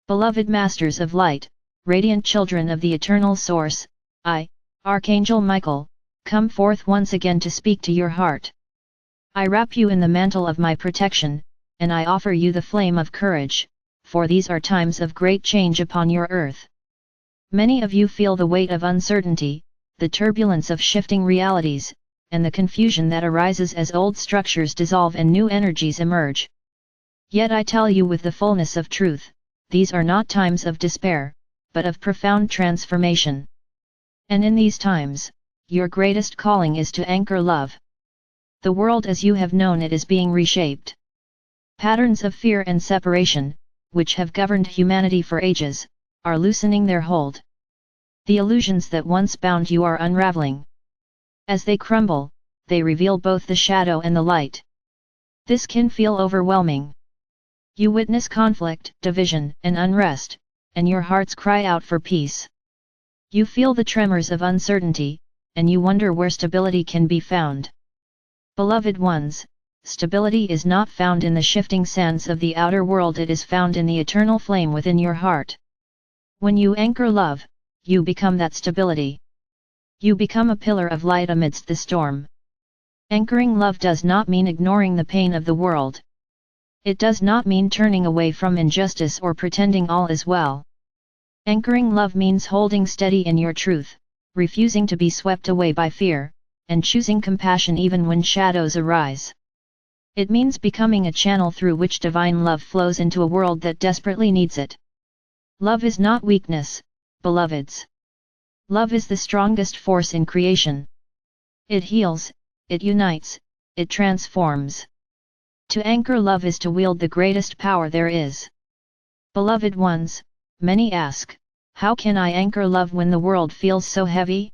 Beloved Masters of Light, radiant children of the Eternal Source, I, Archangel Michael, come forth once again to speak to your heart. I wrap you in the mantle of my protection, and I offer you the flame of courage, for these are times of great change upon your earth. Many of you feel the weight of uncertainty, the turbulence of shifting realities, and the confusion that arises as old structures dissolve and new energies emerge. Yet I tell you with the fullness of truth, these are not times of despair, but of profound transformation. And in these times, your greatest calling is to anchor love. The world as you have known it is being reshaped. Patterns of fear and separation, which have governed humanity for ages, are loosening their hold. The illusions that once bound you are unraveling. As they crumble, they reveal both the shadow and the light. This can feel overwhelming. You witness conflict, division, and unrest, and your hearts cry out for peace. You feel the tremors of uncertainty, and you wonder where stability can be found. Beloved ones, stability is not found in the shifting sands of the outer world, it is found in the eternal flame within your heart. When you anchor love, you become that stability. You become a pillar of light amidst the storm. Anchoring love does not mean ignoring the pain of the world. It does not mean turning away from injustice or pretending all is well. Anchoring love means holding steady in your truth, refusing to be swept away by fear, and choosing compassion even when shadows arise. It means becoming a channel through which divine love flows into a world that desperately needs it. Love is not weakness, beloveds. Love is the strongest force in creation. It heals, it unites, it transforms. To anchor love is to wield the greatest power there is. Beloved ones, many ask, how can I anchor love when the world feels so heavy?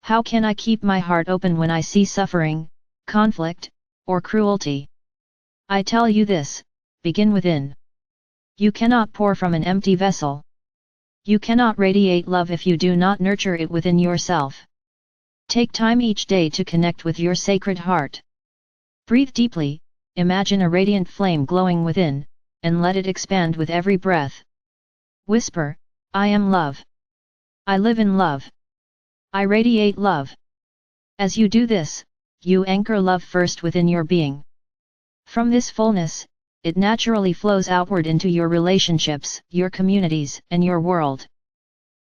How can I keep my heart open when I see suffering, conflict, or cruelty? I tell you this, begin within. You cannot pour from an empty vessel. You cannot radiate love if you do not nurture it within yourself. Take time each day to connect with your sacred heart. Breathe deeply, imagine a radiant flame glowing within, and let it expand with every breath. Whisper, I am love. I live in love. I radiate love. As you do this, you anchor love first within your being. From this fullness, it naturally flows outward into your relationships, your communities, and your world.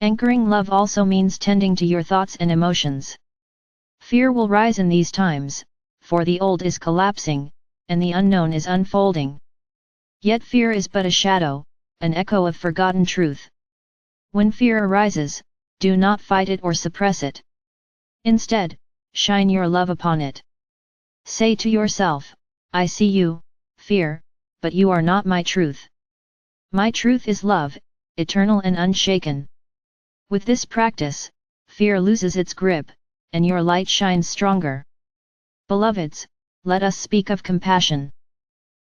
Anchoring love also means tending to your thoughts and emotions. Fear will rise in these times, for the old is collapsing, and the unknown is unfolding. Yet fear is but a shadow, an echo of forgotten truth. When fear arises, do not fight it or suppress it. Instead, shine your love upon it. Say to yourself, I see you, fear, but you are not my truth. My truth is love, eternal and unshaken. With this practice, fear loses its grip, and your light shines stronger. Beloveds, let us speak of compassion.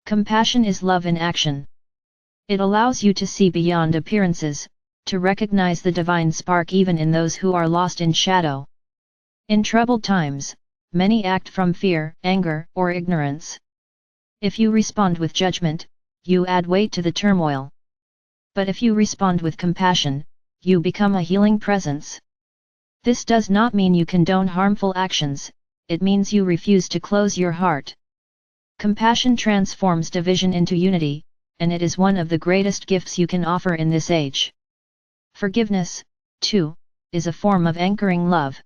Compassion is love in action. It allows you to see beyond appearances, to recognize the divine spark even in those who are lost in shadow. In troubled times, many act from fear, anger, or ignorance. If you respond with judgment, you add weight to the turmoil. But if you respond with compassion, you become a healing presence. This does not mean you condone harmful actions, it means you refuse to close your heart. Compassion transforms division into unity, and it is one of the greatest gifts you can offer in this age. Forgiveness, too, is a form of anchoring love.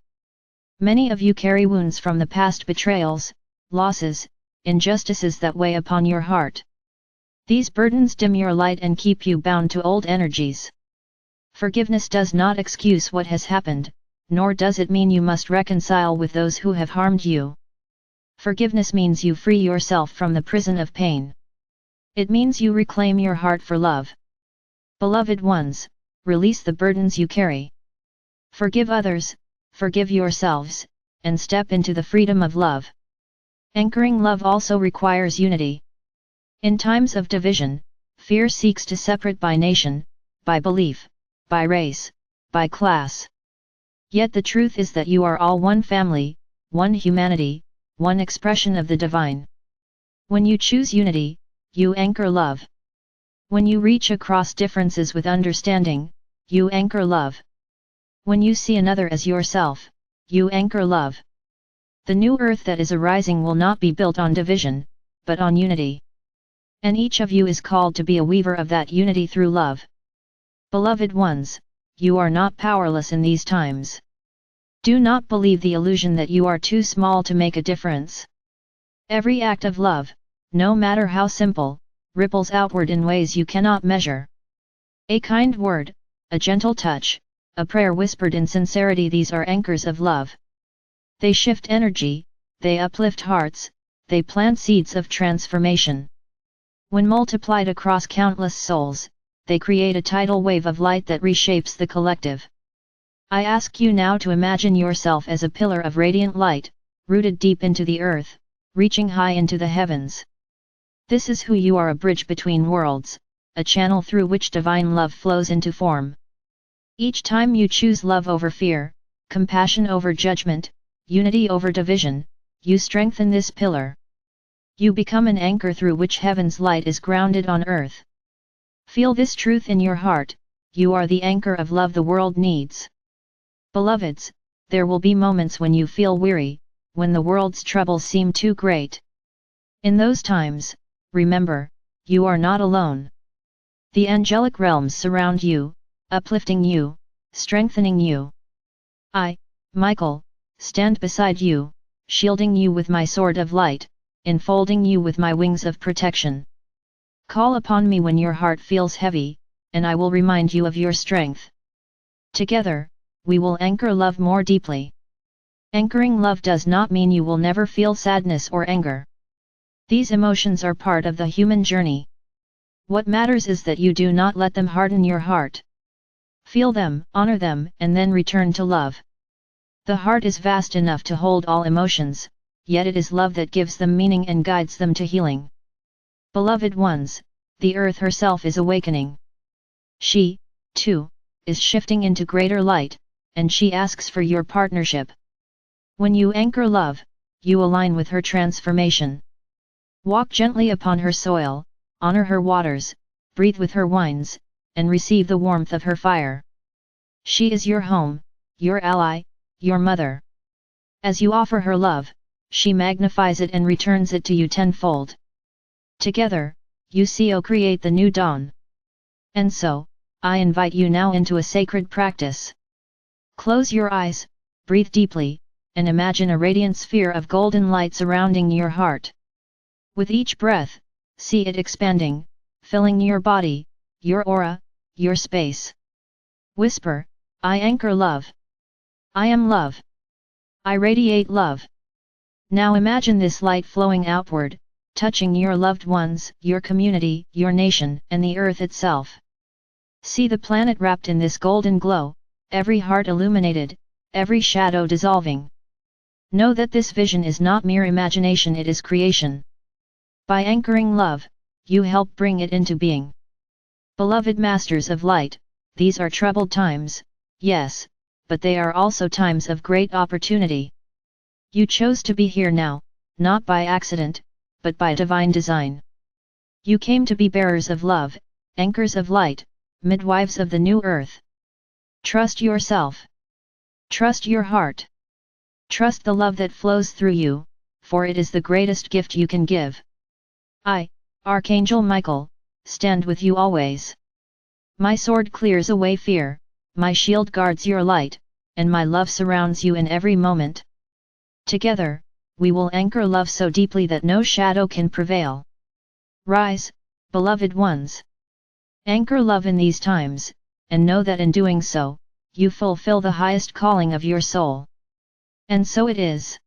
Many of you carry wounds from the past betrayals, losses, injustices that weigh upon your heart. These burdens dim your light and keep you bound to old energies. Forgiveness does not excuse what has happened, nor does it mean you must reconcile with those who have harmed you. Forgiveness means you free yourself from the prison of pain. It means you reclaim your heart for love. Beloved ones, release the burdens you carry. Forgive others, forgive yourselves, and step into the freedom of love. Anchoring love also requires unity. In times of division, fear seeks to separate by nation, by belief, by race, by class. Yet the truth is that you are all one family, one humanity, one expression of the divine. When you choose unity, you anchor love. When you reach across differences with understanding, you anchor love. When you see another as yourself, you anchor love. The new earth that is arising will not be built on division, but on unity. And each of you is called to be a weaver of that unity through love. Beloved ones, you are not powerless in these times. Do not believe the illusion that you are too small to make a difference. Every act of love, no matter how simple, ripples outward in ways you cannot measure. A kind word, a gentle touch, a prayer whispered in sincerity, these are anchors of love. They shift energy, they uplift hearts, they plant seeds of transformation. When multiplied across countless souls, they create a tidal wave of light that reshapes the collective. I ask you now to imagine yourself as a pillar of radiant light, rooted deep into the earth, reaching high into the heavens. This is who you are, a bridge between worlds, a channel through which divine love flows into form. Each time you choose love over fear, compassion over judgment, unity over division, you strengthen this pillar. You become an anchor through which heaven's light is grounded on earth. Feel this truth in your heart, you are the anchor of love the world needs. Beloveds, there will be moments when you feel weary, when the world's troubles seem too great. In those times, remember, you are not alone. The angelic realms surround you, uplifting you, strengthening you. I, Michael, stand beside you, shielding you with my sword of light, enfolding you with my wings of protection. Call upon me when your heart feels heavy, and I will remind you of your strength. Together, we will anchor love more deeply. Anchoring love does not mean you will never feel sadness or anger. These emotions are part of the human journey. What matters is that you do not let them harden your heart. Feel them, honor them, and then return to love. The heart is vast enough to hold all emotions, yet it is love that gives them meaning and guides them to healing. Beloved ones, the earth herself is awakening. She, too, is shifting into greater light, and she asks for your partnership. When you anchor love, you align with her transformation. Walk gently upon her soil, honor her waters, breathe with her winds, and receive the warmth of her fire. She is your home, your ally, your mother. As you offer her love, she magnifies it and returns it to you tenfold. Together, you create the new dawn. And so, I invite you now into a sacred practice. Close your eyes, breathe deeply, and imagine a radiant sphere of golden light surrounding your heart. With each breath, see it expanding, filling your body, your aura, your space. Whisper, I anchor love. I am love. I radiate love. Now imagine this light flowing outward, touching your loved ones, your community, your nation, and the earth itself. See the planet wrapped in this golden glow, every heart illuminated, every shadow dissolving. Know that this vision is not mere imagination, it is creation. By anchoring love, you help bring it into being. Beloved masters of light, these are troubled times, yes, but they are also times of great opportunity. You chose to be here now, not by accident, but by divine design. You came to be bearers of love, anchors of light, midwives of the new earth. Trust yourself. Trust your heart. Trust the love that flows through you, for it is the greatest gift you can give. I, Archangel Michael, stand with you always. My sword clears away fear, my shield guards your light, and my love surrounds you in every moment. Together, we will anchor love so deeply that no shadow can prevail. Rise, beloved ones. Anchor love in these times, and know that in doing so, you fulfill the highest calling of your soul. And so it is.